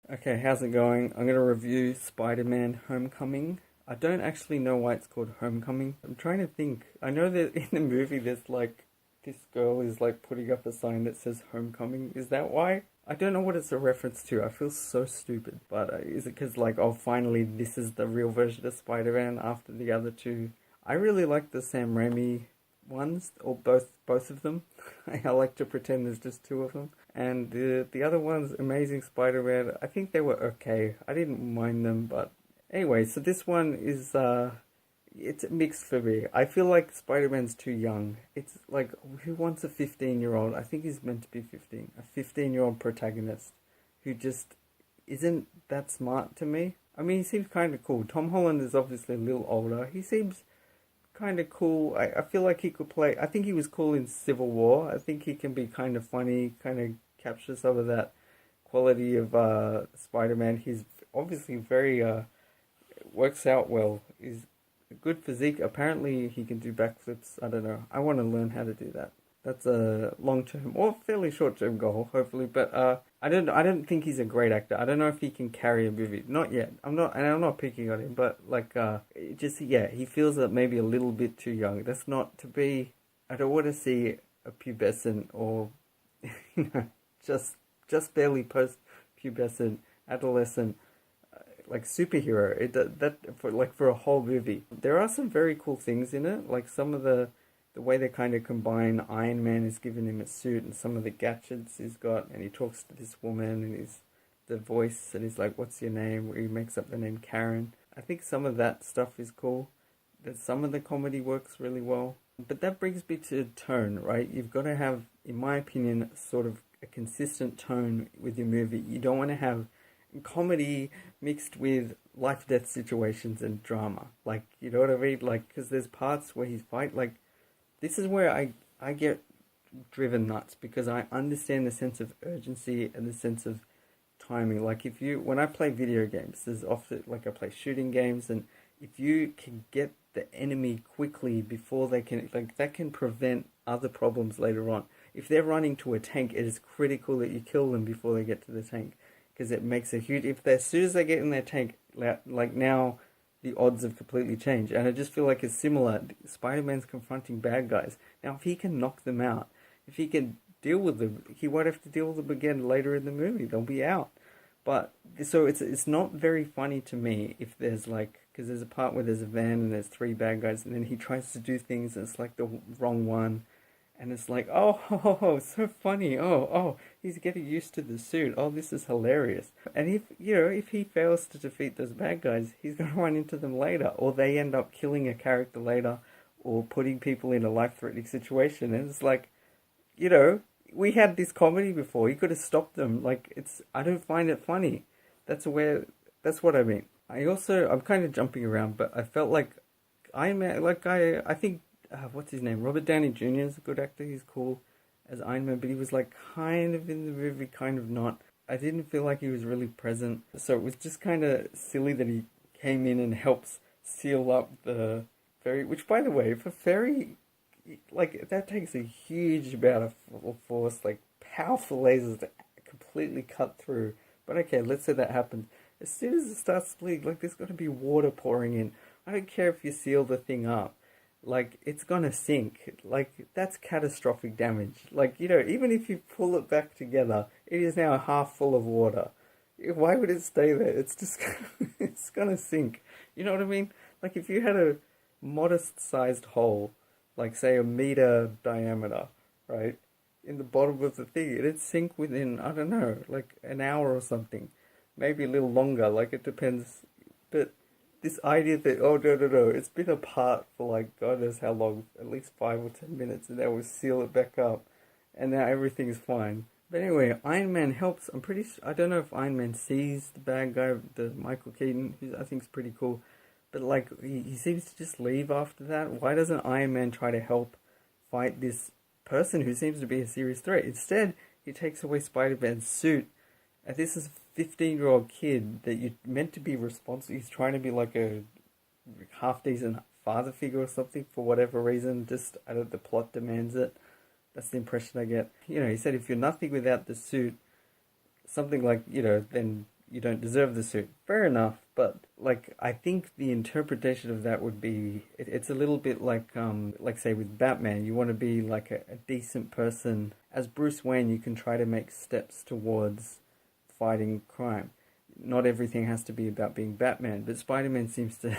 Okay, how's it going? I'm going to review Spider-Man Homecoming. I don't actually know why it's called Homecoming. I'm trying to think. I know that in the movie there's like this girl is like putting up a sign that says Homecoming. Is that why? I don't know what it's a reference to. I feel so stupid. But is it because like, oh, finally this is the real version of Spider-Man after the other two? I really like the Sam Raimi ones, or both of them. I like to pretend there's just two of them. And the other ones, Amazing Spider-Man, I think they were okay. I didn't mind them, but anyway, so this one is it's mixed for me. I feel like Spider-Man's too young. It's like, who wants a 15-year-old? I think he's meant to be 15. A 15-year-old protagonist who just isn't that smart to me. I mean, he seems kind of cool. Tom Holland is obviously a little older. He seems kind of cool. I feel like he could play. I think he was cool in Civil War. I think he can be kind of funny, kind of capture some of that quality of Spider-Man. He's obviously very works out well. He's a good physique. Apparently, he can do backflips. I don't know. I want to learn how to do that. That's a long-term or fairly short-term goal, hopefully. But I don't. I don't think he's a great actor. I don't know if he can carry a movie. Not yet. I'm not, and I'm not picking on him. But like, just yeah, he feels that maybe a little bit too young. That's not to be. I don't want to see a pubescent or, you know, just just barely post-pubescent adolescent like superhero. It that for like for a whole movie. There are some very cool things in it, like some of the way they kind of combine. Iron Man is giving him a suit, and some of the gadgets he's got, and he talks to this woman, and he's the voice, and he's like, "What's your name?" Where he makes up the name Karen. I think some of that stuff is cool. That some of the comedy works really well. But that brings me to tone, right? You've got to have, in my opinion, sort of a consistent tone with your movie. You don't want to have comedy mixed with life death situations and drama. Like, you know what I mean? Like, because there's parts where he's fight. Like, this is where I get driven nuts because I understand the sense of urgency and the sense of timing. Like, if you, when I play video games, there's often, like, I play shooting games, and if you can get the enemy quickly before they can, like, that can prevent other problems later on. If they're running to a tank, it is critical that you kill them before they get to the tank because it makes a huge. If they, as soon as they get in their tank, like now, the odds have completely changed. And I just feel like it's similar. Spider-Man's confronting bad guys. Now, if he can knock them out, if he can deal with them, he won't have to deal with them again later in the movie. They'll be out. But so it's not very funny to me if there's like, because there's a part where there's a van and there's three bad guys, and then he tries to do things and it's like the wrong one, and it's like, oh, oh, so funny. Oh, oh, he's getting used to the suit. Oh, this is hilarious. And if, you know, if he fails to defeat those bad guys, he's going to run into them later, or they end up killing a character later, or putting people in a life-threatening situation. And it's like, you know, we had this comedy before. You could have stopped them. Like, it's, I don't find it funny. That's where, that's what I mean. I'm kind of jumping around, but I felt like I think, what's his name? Robert Downey Jr. is a good actor. He's cool as Iron Man, but he was like kind of in the movie, kind of not. I didn't feel like he was really present. So it was just kind of silly that he came in and helps seal up the ferry, which by the way, for ferry, like that takes a huge amount of force, like powerful lasers to completely cut through. But okay, let's say that happens. As soon as it starts splitting, like there's going to be water pouring in. I don't care if you seal the thing up. Like, it's gonna sink. Like, that's catastrophic damage. Like, you know, even if you pull it back together, it is now half full of water. Why would it stay there? It's just, it's gonna sink. You know what I mean? Like, if you had a modest sized hole, like, say, a meter diameter, right, in the bottom of the thing, it'd sink within, I don't know, like an hour or something. Maybe a little longer, like, it depends. But this idea that, oh, no, no, no, it's been apart for like God knows how long, at least 5 or 10 minutes, and then we'll seal it back up, and now everything's fine. But anyway, Iron Man helps. I'm pretty I don't know if Iron Man sees the bad guy, the Michael Keaton, who I think is pretty cool, but like he seems to just leave after that. Why doesn't Iron Man try to help fight this person who seems to be a serious threat? Instead, he takes away Spider-Man's suit, and this is a 15-year-old kid that you're meant to be responsible. He's trying to be like a half decent father figure or something for whatever reason. Just, I don't, the plot demands it. That's the impression I get. You know, he said if you're nothing without the suit, something like, you know, then you don't deserve the suit. Fair enough, but like I think the interpretation of that would be it's a little bit like say with Batman, you want to be like a decent person. As Bruce Wayne, you can try to make steps towards fighting crime. Not everything has to be about being Batman, but Spider-Man seems to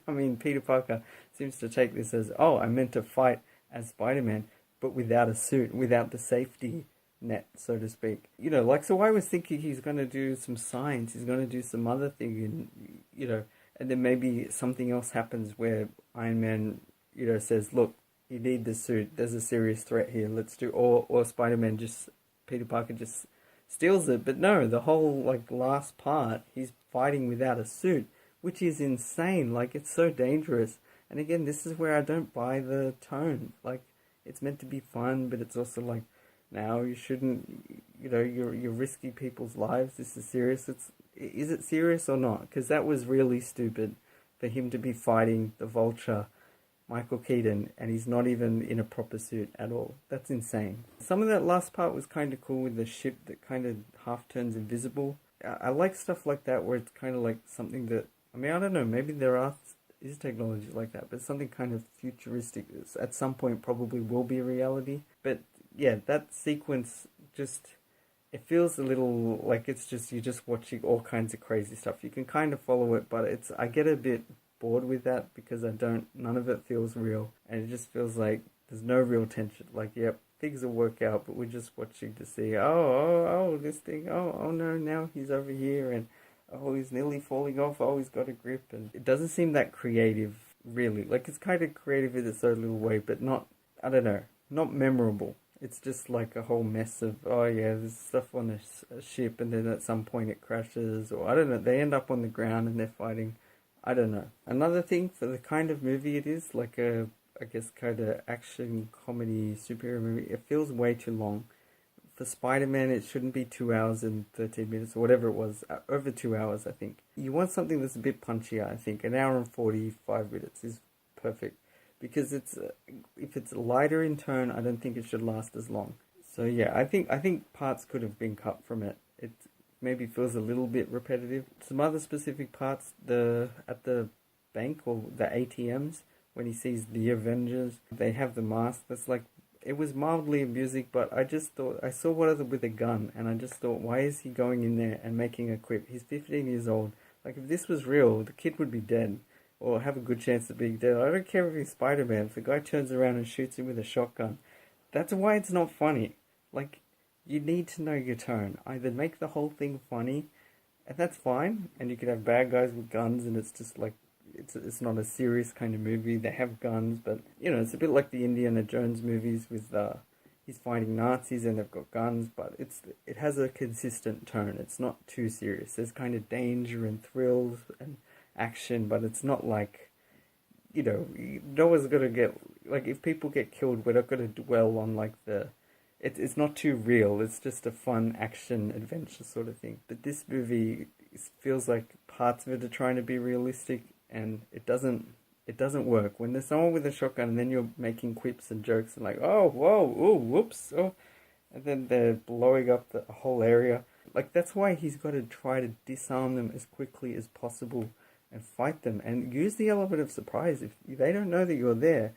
I mean, Peter Parker seems to take this as, oh, I meant to fight as Spider-Man, but without a suit, without the safety net, so to speak. You know, like, so I was thinking he's going to do some science, he's going to do some other thing, and, you know, and then maybe something else happens where Iron Man, you know, says, look, you need the suit, there's a serious threat here, let's do, or Spider-Man just, Peter Parker just steals it. But no, the whole, like, last part, he's fighting without a suit, which is insane. Like, it's so dangerous. And again, this is where I don't buy the tone. Like, it's meant to be fun, but it's also like, now you shouldn't, you know, you're risking people's lives. This is serious. Is it serious or not? Because that was really stupid for him to be fighting the Vulture, Michael Keaton, and he's not even in a proper suit at all. That's insane. Some of that last part was kind of cool with the ship that kind of half turns invisible. I like stuff like that where it's kind of like something that, I mean, I don't know, maybe is technology like that, but something kind of futuristic at some point probably will be reality. But yeah, that sequence just, it feels a little like it's just, you're just watching all kinds of crazy stuff. You can kind of follow it, but I get a bit bored with that because none of it feels real. And it just feels like there's no real tension. Like, yep, things will work out, but we're just watching to see, this thing, oh no, now he's over here, and oh, he's nearly falling off, oh, he's got a grip. And it doesn't seem that creative, really. Like, it's kind of creative in its own little way, but not, I don't know, not memorable. It's just like a whole mess of, oh yeah, there's stuff on a ship, and then at some point it crashes, or I don't know, they end up on the ground and they're fighting. I don't know. Another thing for the kind of movie it is, like a, I guess, kind of action, comedy, superhero movie, it feels way too long. For Spider-Man, it shouldn't be 2 hours and 13 minutes, or whatever it was, over 2 hours, I think. You want something that's a bit punchier, I think. An hour and 45 minutes is perfect. Because if it's lighter in tone, I don't think it should last as long. So yeah, I think parts could have been cut from it. It maybe feels a little bit repetitive. Some other specific parts, at the bank or the ATMs, when he sees the Avengers, they have the mask. That's like, it was mildly amusing, but I just thought, I saw one of them with a gun, and I just thought, why is he going in there and making a quip? He's 15 years old. Like, if this was real, the kid would be dead, or have a good chance of being dead. I don't care if he's Spider-Man. If the guy turns around and shoots him with a shotgun, that's why it's not funny. Like, you need to know your tone. Either make the whole thing funny, and that's fine, and you could have bad guys with guns, and it's just like, it's not a serious kind of movie. They have guns, but, you know, it's a bit like the Indiana Jones movies with, he's fighting Nazis and they've got guns, but it has a consistent tone. It's not too serious. There's kind of danger and thrills and action, but it's not like, you know, no one's gonna get, like, if people get killed, we're not gonna dwell on, like, it's not too real. It's just a fun action adventure sort of thing. But this movie feels like parts of it are trying to be realistic, and it doesn't work. When there's someone with a shotgun and then you're making quips and jokes and like, oh, whoa, oh, whoops, oh, and then they're blowing up the whole area. Like, that's why he's got to try to disarm them as quickly as possible and fight them and use the element of surprise. If they don't know that you're there,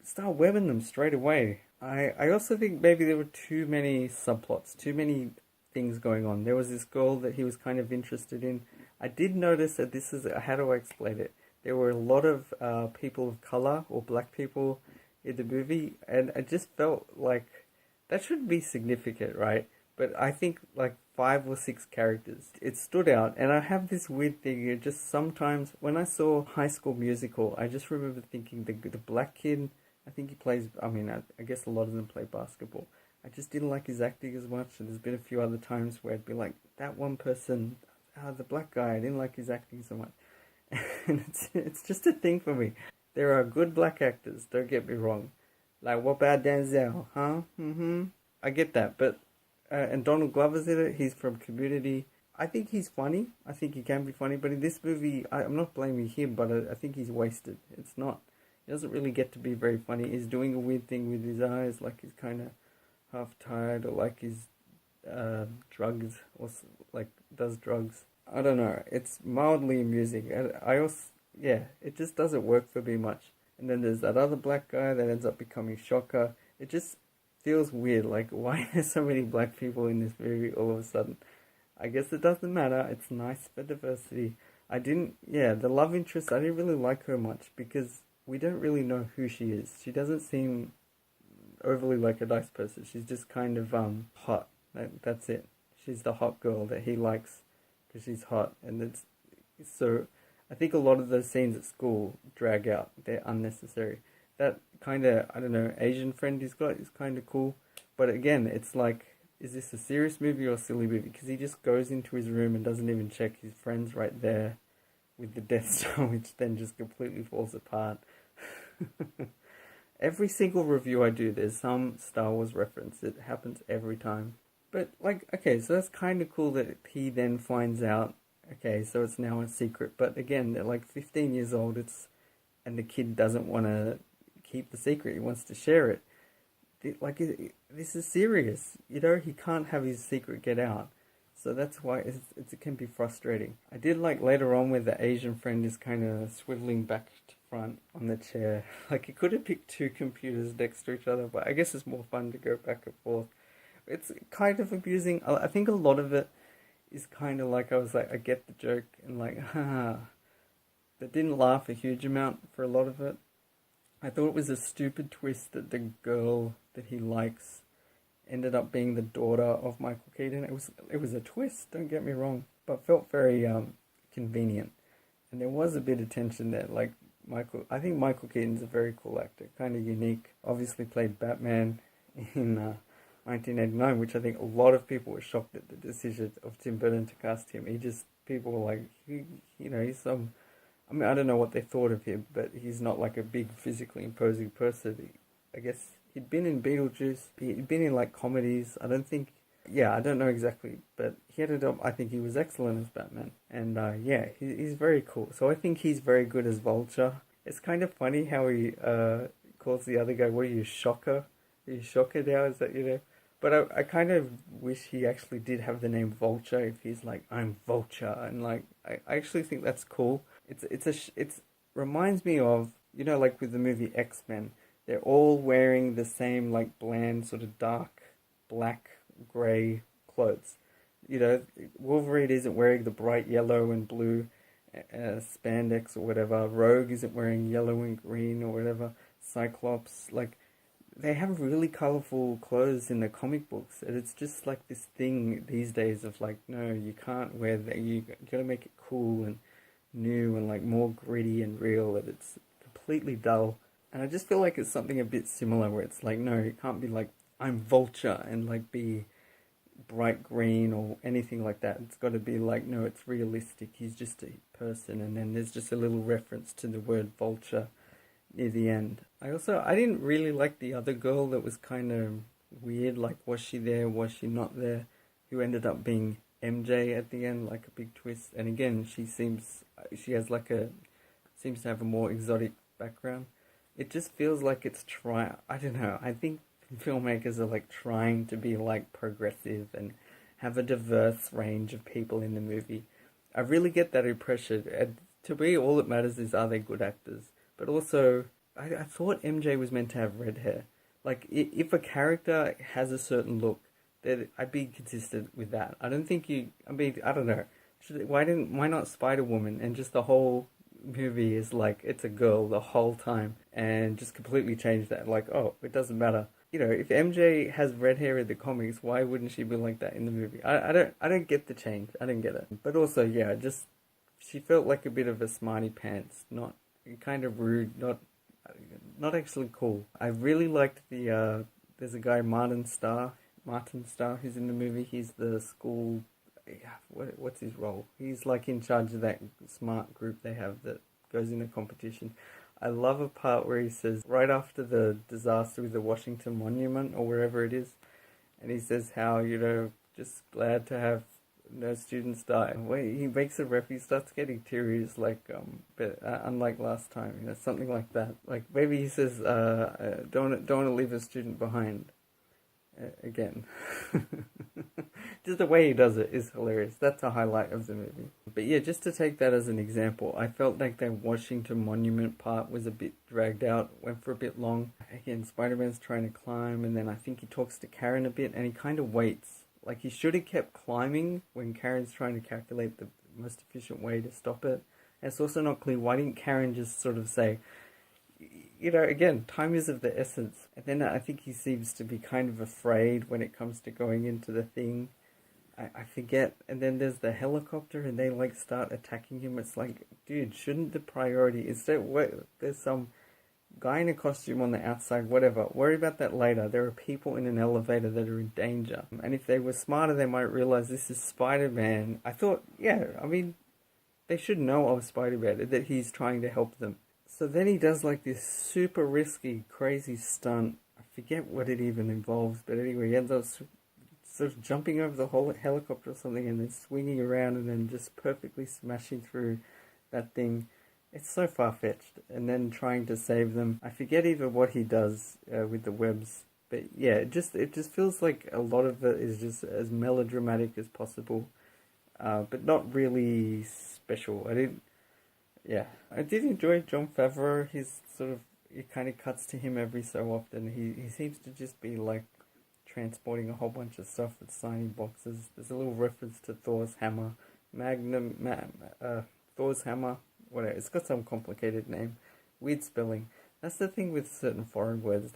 start webbing them straight away. I also think maybe there were too many subplots, too many things going on. There was this girl that he was kind of interested in. I did notice that this is, how do I explain it? There were a lot of people of color or black people in the movie, and I just felt like that should be significant, right? But I think like 5 or 6 characters, it stood out. And I have this weird thing, it just sometimes, when I saw High School Musical, I just remember thinking the black kid, I think he plays, I guess a lot of them play basketball. I just didn't like his acting as much, and there's been a few other times where I'd be like, that one person, the black guy, I didn't like his acting so much. And it's just a thing for me. There are good black actors, don't get me wrong. Like, what about Denzel, huh? I get that, but, and Donald Glover's in it, he's from Community. I think he's funny, I think he can be funny, but in this movie, I'm not blaming him, but I think he's wasted. It's not, he doesn't really get to be very funny. He's doing a weird thing with his eyes, like he's kind of half tired, or like he's drugged, or like does drugs. I don't know. It's mildly amusing. And I also, yeah, it just doesn't work for me much. And then there's that other black guy that ends up becoming Shocker. It just feels weird. Like, why are there so many black people in this movie all of a sudden? I guess it doesn't matter. It's nice for diversity. The love interest, I didn't really like her much because we don't really know who she is. She doesn't seem overly like a nice person. She's just kind of hot. That's it. She's the hot girl that he likes because she's hot, and it's so. I think a lot of those scenes at school drag out. They're unnecessary. That kind of, I don't know, Asian friend he's got is kind of cool, but again, it's like, is this a serious movie or a silly movie? Because he just goes into his room and doesn't even check his friend's right there with the Death Star, which then just completely falls apart. Every single review I do, there's some Star Wars reference. It happens every time. But, like, okay, so that's kind of cool that he then finds out, okay, so it's now a secret. But again, they're like 15 years old, and the kid doesn't want to keep the secret. He wants to share it. Like, this is serious. You know, he can't have his secret get out. So that's why it can be frustrating. I did like later on where the Asian friend is kind of swiveling back to front on the chair. Like, he could have picked two computers next to each other, but I guess it's more fun to go back and forth. It's kind of amusing. I think a lot of it is kind of like, I was like, I get the joke, and like, haha. But didn't laugh a huge amount for a lot of it. I thought it was a stupid twist that the girl that he likes ended up being the daughter of Michael Keaton. It was a twist, don't get me wrong, but felt very convenient. And there was a bit of tension there. Like, I think Michael Keaton's a very cool actor, kind of unique. Obviously played Batman in 1989, which I think a lot of people were shocked at the decision of Tim Burton to cast him. People were like, he's some, I mean, I don't know what they thought of him, but he's not like a big physically imposing person. I guess he'd been in Beetlejuice, he'd been in like comedies. I don't know exactly, but he ended up, I think he was excellent as Batman. And he's very cool. So I think he's very good as Vulture. It's kind of funny how he calls the other guy, what are you, Shocker? Are you Shocker now? Is that, But I kind of wish he actually did have the name Vulture, if he's like, I'm Vulture. And like, I actually think that's cool. It's reminds me of, like with the movie X-Men, they're all wearing the same like bland sort of dark black grey clothes. Wolverine isn't wearing the bright yellow and blue spandex or whatever. Rogue isn't wearing yellow and green or whatever. Cyclops, like, they have really colourful clothes in the comic books, and it's just like this thing these days of like, no, you can't wear that. You gotta make it cool and new and like more gritty and real, and it's completely dull. And I just feel like it's something a bit similar where it's like, no, it can't be like, I'm Vulture and like be bright green or anything like that. It's got to be like, no, it's realistic. He's just a person, and then there's just a little reference to the word vulture near the end. I didn't really like the other girl that was kind of weird. Like, was she there? Was she not there? Who ended up being MJ at the end, like a big twist. And again, seems to have a more exotic background. It just feels like it's I don't know. I think filmmakers are like trying to be like progressive and have a diverse range of people in the movie. I really get that impression. And to me, all that matters is, are they good actors? But also, I thought MJ was meant to have red hair. Like, if a character has a certain look, then I'd be consistent with that. I don't know. Why not Spider-Woman? And just the whole movie is like, it's a girl the whole time. And just completely change that. Like, oh, it doesn't matter. If MJ has red hair in the comics, why wouldn't she be like that in the movie? I don't get the change. I don't get it. But also, yeah, she felt like a bit of a smarty pants. Not kind of rude, not actually cool. I really liked there's a guy, Martin Starr, who's in the movie. He's the school, what's his role? He's like in charge of that smart group they have that goes in a competition. I love a part where he says, right after the disaster with the Washington Monument or wherever it is, and he says how, just glad to have no students die. He makes a ref, he starts getting teary, like, but unlike last time, something like that. Like, maybe he says, don't want to leave a student behind. Again. Just the way he does it is hilarious. That's a highlight of the movie. But yeah, just to take that as an example, I felt like the Washington Monument part was a bit dragged out, went for a bit long. Again, Spider-Man's trying to climb, and then I think he talks to Karen a bit, and he kind of waits. Like, he should have kept climbing when Karen's trying to calculate the most efficient way to stop it. And it's also not clear, why didn't Karen just sort of say, again, time is of the essence. And then I think he seems to be kind of afraid when it comes to going into the thing. I forget. And then there's the helicopter and they like start attacking him. It's like, dude, shouldn't the priority, instead, there's some guy in a costume on the outside, whatever. Worry about that later. There are people in an elevator that are in danger. And if they were smarter, they might realize this is Spider-Man. I thought, yeah, I mean, they should know of Spider-Man, that he's trying to help them. So then he does like this super risky, crazy stunt. I forget what it even involves, but anyway, he ends up sort of jumping over the whole helicopter or something and then swinging around and then just perfectly smashing through that thing. It's so far-fetched. And then trying to save them. I forget even what he does with the webs. But yeah, it just feels like a lot of it is just as melodramatic as possible. But not really special. I did enjoy Jon Favreau. It kind of cuts to him every so often. He seems to just be like transporting a whole bunch of stuff with signing boxes. There's a little reference to Thor's hammer. Thor's hammer. Whatever. It's got some complicated name. Weird spelling. That's the thing with certain foreign words.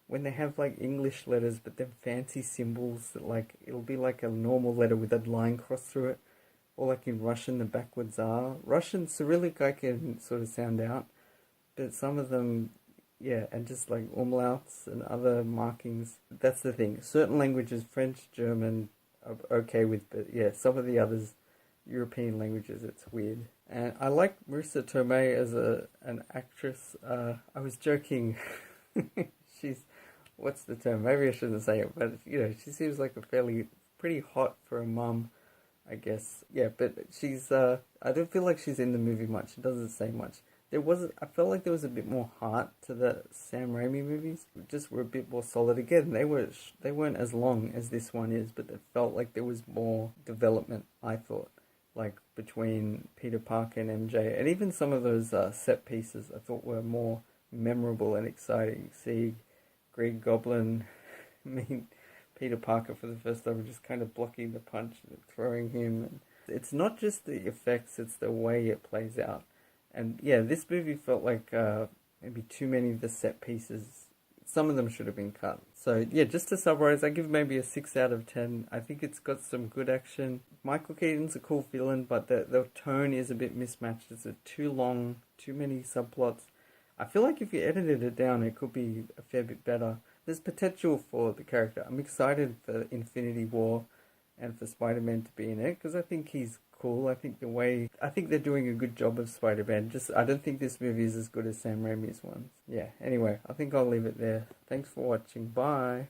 When they have like English letters but then fancy symbols that like, it'll be like a normal letter with a line crossed through it. Or like in Russian, the backwards R. Russian, Cyrillic I can sort of sound out. But some of them, yeah, and just like umlauts and other markings. That's the thing. Certain languages, French, German, are okay with, but yeah, some of the others, European languages, it's weird. And I like Marissa Tomei as an actress. I was joking. What's the term? Maybe I shouldn't say it, but she seems like pretty hot for a mum, I guess. Yeah, but she's, I don't feel like she's in the movie much. She doesn't say much. I felt like there was a bit more heart to the Sam Raimi movies. Just were a bit more solid. Again, they weren't as long as this one is, but it felt like there was more development, I thought. Like between Peter Parker and MJ. And even some of those set pieces I thought were more memorable and exciting. See Green Goblin, Peter Parker for the first time, just kind of blocking the punch and throwing him. And it's not just the effects, it's the way it plays out. And yeah, this movie felt like maybe too many of the set pieces. Some of them should have been cut. So yeah, just to summarize, I give maybe a 6 out of 10. I think it's got some good action. Michael Keaton's a cool villain, but the tone is a bit mismatched. It's too long, too many subplots. I feel like if you edited it down, it could be a fair bit better. There's potential for the character. I'm excited for Infinity War and for Spider-Man to be in it, because I think he's cool. I think they're doing a good job of Spider-Man. I don't think this movie is as good as Sam Raimi's ones. Yeah, anyway, I think I'll leave it there. Thanks for watching. Bye.